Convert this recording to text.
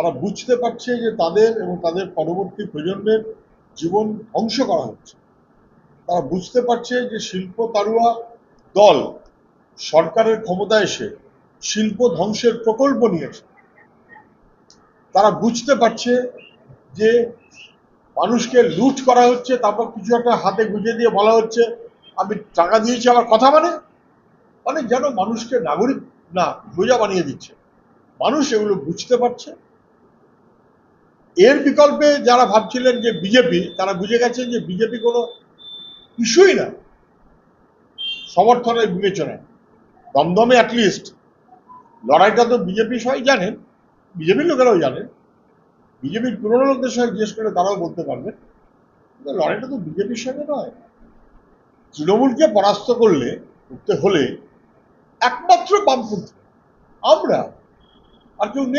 তারা বুঝতে পারছে যে তাদের এবং তাদের পরবর্তী প্রজন্মের জীবন ধ্বংস করা হচ্ছে। তারা বুঝতে পারছে যে শিল্প তাড়ুয়া দল সরকারের ক্ষমতায় এসে শিল্প ধ্বংসের প্রকল্প নিয়েছে। তারা বুঝতে পারছে যে মানুষকে লুট করা হচ্ছে, তারপর কিছু একটা হাতে গুঁজে দিয়ে বলা হচ্ছে আমি টাকা দিয়েছি আমার কথা মানে যেন মানুষকে নাগরিক না বোঝা বানিয়ে দিচ্ছে। মানুষ এগুলো বুঝতে পারছে। এর বিকল্পে যারা ভাবছিলেন যে বিজেপি, তারা বুঝে গেছেন যে বিজেপি কোনো ইস্যুই না সমর্থনের বিবেচনায়। দমদমে অ্যাটলিস্ট লড়াইটা তো বিজেপি সবাই জানেন, বিজেপির লোকেরাও জানেন, বিজেপির পুরনো লোকদের সঙ্গে জিজ্ঞেস করে তারাও বলতে পারবেন, লড়াইটা তো বিজেপির সঙ্গে নয়। তৃণমূলকে পরাস্ত করতে হলে একমাত্র বামপন্থী আমরা, আর কেউ নেই।